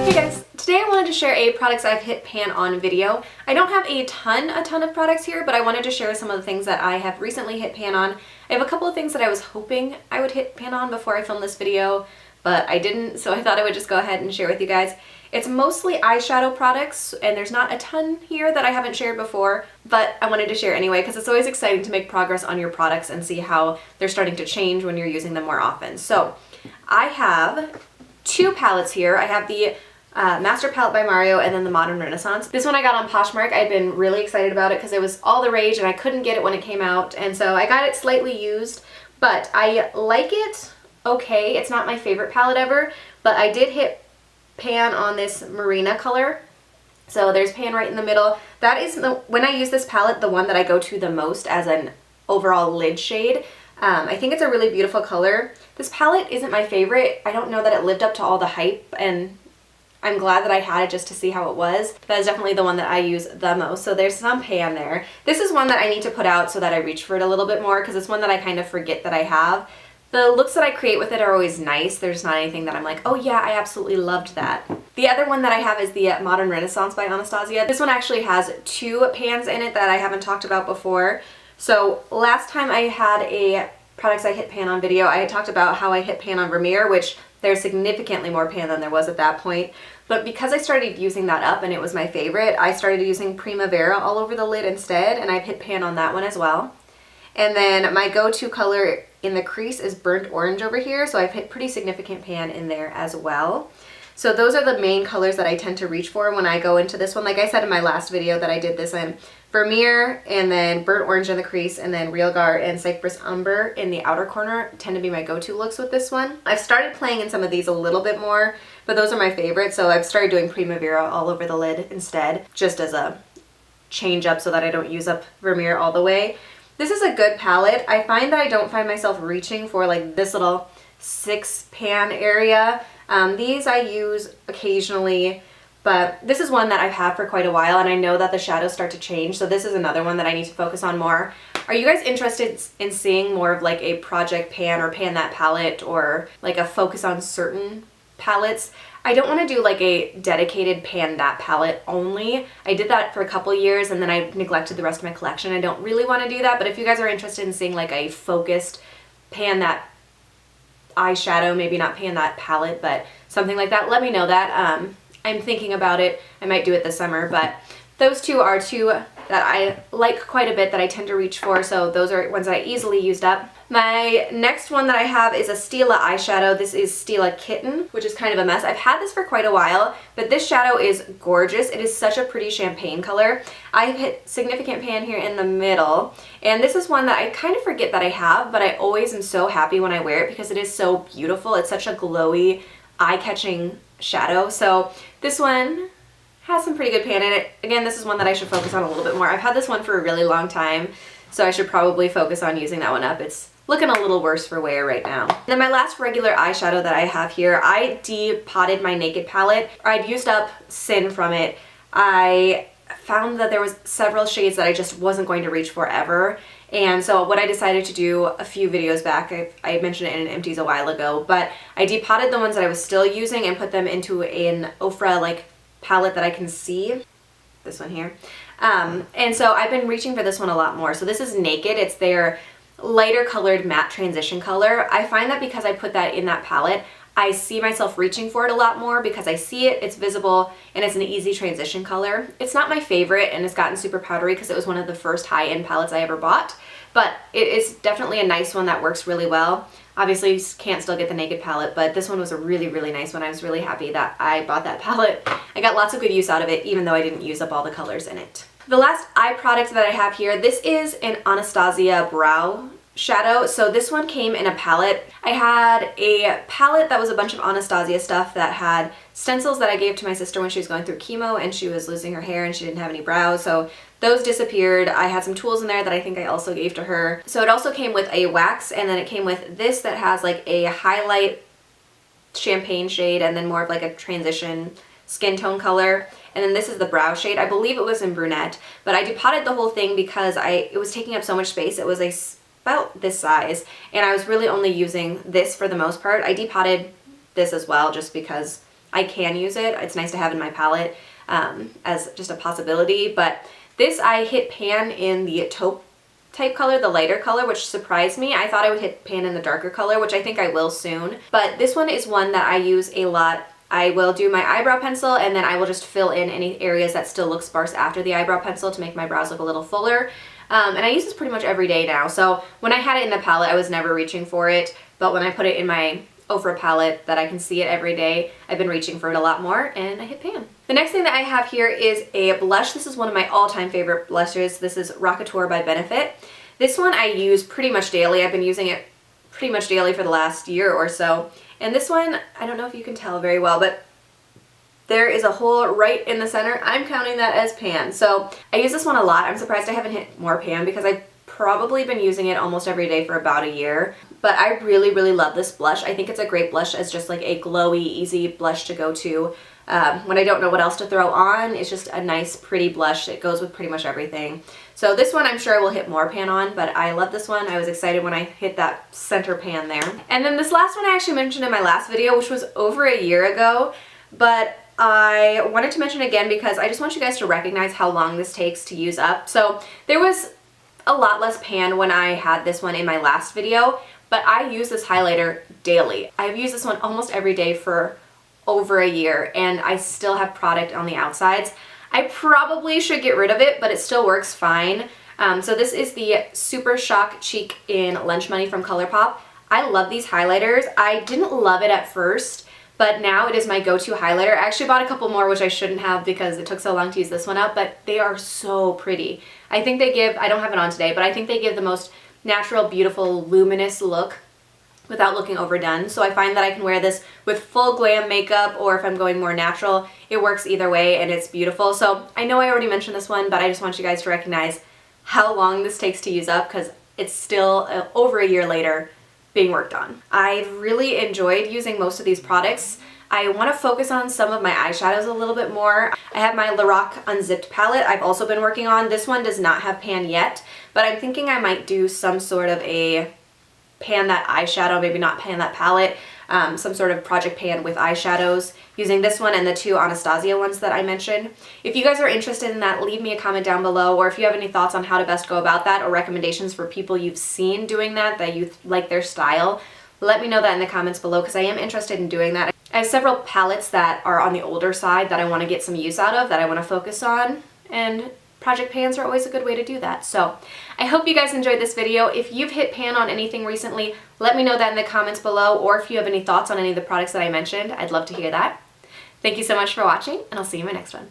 Hey guys, today I wanted to share a products I've hit pan on video. I don't have a ton of products here, but I wanted to share some of the things that I have recently hit pan on. I have a couple of things that I was hoping I would hit pan on before I filmed this video, but I didn't, so I thought I would just go ahead and share with you guys. It's mostly eyeshadow products, and there's not a ton here that I haven't shared before, but I wanted to share anyway because it's always exciting to make progress on your products and see how they're starting to change when you're using them more often. So I have two palettes here. I have the Master Palette by Mario and then the Modern Renaissance. This one I got on Poshmark. I've been really excited about it because it was all the rage and I couldn't get it when it came out, and so I got it slightly used, but I like it okay. It's not my favorite palette ever, but I did hit pan on this Marina color. So there's pan right in the middle. That is, when I use this palette, the one that I go to the most as an overall lid shade. I think it's a really beautiful color. This palette isn't my favorite. I don't know that it lived up to all the hype, and I'm glad that I had it just to see how it was. That is definitely the one that I use the most. So there's some pan there. This is one that I need to put out so that I reach for it a little bit more because it's one that I kind of forget that I have. The looks that I create with it are always nice. There's not anything that I'm like, oh yeah, I absolutely loved that. The other one that I have is the Modern Renaissance by Anastasia. This one actually has two pans in it that I haven't talked about before. So last time I had a products I hit pan on video, I had talked about how I hit pan on Vermeer, which there's significantly more pan than there was at that point. But because I started using that up and it was my favorite, I started using Primavera all over the lid instead, and I've hit pan on that one as well. And then my go-to color in the crease is burnt orange over here, so I've hit pretty significant pan in there as well. So those are the main colors that I tend to reach for when I go into this one. Like I said in my last video that I did this in, Vermeer and then burnt orange in the crease, and then Realgar and Cypress Umber in the outer corner tend to be my go-to looks with this one. I've started playing in some of these a little bit more, but those are my favorites, so I've started doing Primavera all over the lid instead, just as a change up so that I don't use up Vermeer all the way. This is a good palette. I find that I don't find myself reaching for like this little 6 pan area. These I use occasionally, but this is one that I've had for quite a while, and I know that the shadows start to change, so this is another one that I need to focus on more. Are you guys interested in seeing more of like a project pan or pan that palette, or like a focus on certain palettes? I don't want to do like a dedicated pan that palette only. I did that for a couple years and then I neglected the rest of my collection. I don't really want to do that, but if you guys are interested in seeing like a focused pan that eyeshadow, maybe not pan that palette, but something like that, let me know that. I'm thinking about it. I might do it this summer, but those two are two that I like quite a bit that I tend to reach for, so those are ones that I easily used up. My next one that I have is a Stila eyeshadow. This is Stila Kitten, which is kind of a mess. I've had this for quite a while, but this shadow is gorgeous. It is such a pretty champagne color. I've hit significant pan here in the middle, and this is one that I kind of forget that I have, but I always am so happy when I wear it because it is so beautiful. It's such a glowy, eye-catching shadow. So this one has some pretty good pan in it. Again, this is one that I should focus on a little bit more. I've had this one for a really long time, so I should probably focus on using that one up. It's looking a little worse for wear right now. And then my last regular eyeshadow that I have here, I depotted my Naked palette. I'd used up Sin from it. I found that there was several shades that I just wasn't going to reach for ever. And so what I decided to do a few videos back, I mentioned it in an Empties a while ago, but I depotted the ones that I was still using and put them into an Ofra like palette that I can see. This one here. And so I've been reaching for this one a lot more. So this is Naked. It's their lighter colored matte transition color. I find that because I put that in that palette, I see myself reaching for it a lot more because I see it, it's visible, and it's an easy transition color. It's not my favorite, and it's gotten super powdery because it was one of the first high-end palettes I ever bought, but it is definitely a nice one that works really well. Obviously, you can't still get the Naked palette, but this one was a really, really nice one. I was really happy that I bought that palette. I got lots of good use out of it, even though I didn't use up all the colors in it. The last eye product that I have here, this is an Anastasia brow shadow. So this one came in a palette. I had a palette that was a bunch of Anastasia stuff that had stencils that I gave to my sister when she was going through chemo and she was losing her hair and she didn't have any brows, so those disappeared. I had some tools in there that I think I also gave to her. So it also came with a wax, and then it came with this that has like a highlight champagne shade and then more of like a transition skin tone color. And then this is the brow shade. I believe it was in brunette, but I depotted the whole thing because it was taking up so much space. It was about this size, and I was really only using this for the most part. I depotted this as well just because I can use it. It's nice to have in my palette as just a possibility. But this I hit pan in the taupe type color, the lighter color, which surprised me. I thought I would hit pan in the darker color, which I think I will soon. But this one is one that I use a lot. I will do my eyebrow pencil and then I will just fill in any areas that still look sparse after the eyebrow pencil to make my brows look a little fuller. And I use this pretty much every day now. So when I had it in the palette, I was never reaching for it. But when I put it in my Ofra palette that I can see it every day, I've been reaching for it a lot more and I hit pan. The next thing that I have here is a blush. This is one of my all-time favorite blushes. This is Rockateur by Benefit. This one I use pretty much daily. I've been using it pretty much daily for the last year or so. And this one, I don't know if you can tell very well, but there is a hole right in the center. I'm counting that as pan. So I use this one a lot. I'm surprised I haven't hit more pan because I've probably been using it almost every day for about a year. But I really, really love this blush. I think it's a great blush as just like a glowy, easy blush to go to. When I don't know what else to throw on, it's just a nice, pretty blush. It goes with pretty much everything. So this one I'm sure I will hit more pan on, but I love this one. I was excited when I hit that center pan there. And then this last one I actually mentioned in my last video, which was over a year ago, but I wanted to mention again because I just want you guys to recognize how long this takes to use up. So there was a lot less pan when I had this one in my last video, but I use this highlighter daily. I've used this one almost every day for over a year and I still have product on the outsides. I probably should get rid of it, but it still works fine. So this is the Super Shock Cheek in Lunch Money from ColourPop. I love these highlighters. I didn't love it at first, but now it is my go-to highlighter. I actually bought a couple more, which I shouldn't have because it took so long to use this one up, but they are so pretty. I think they give, I don't have it on today, but I think they give the most natural, beautiful, luminous look without looking overdone. So I find that I can wear this with full glam makeup or if I'm going more natural, it works either way and it's beautiful. So I know I already mentioned this one, but I just want you guys to recognize how long this takes to use up because it's still over a year later being worked on. I've really enjoyed using most of these products. I want to focus on some of my eyeshadows a little bit more. I have my Lorac Unzipped palette I've also been working on. This one does not have pan yet, but I'm thinking I might do some sort of a pan that eyeshadow, maybe not pan that palette, some sort of project pan with eyeshadows using this one and the two Anastasia ones that I mentioned. If you guys are interested in that, leave me a comment down below, or if you have any thoughts on how to best go about that or recommendations for people you've seen doing that you like their style, let me know that in the comments below because I am interested in doing that. I have several palettes that are on the older side that I want to get some use out of, that I want to focus on, and project pans are always a good way to do that. So I hope you guys enjoyed this video. If you've hit pan on anything recently, let me know that in the comments below, or if you have any thoughts on any of the products that I mentioned, I'd love to hear that. Thank you so much for watching, and I'll see you in my next one.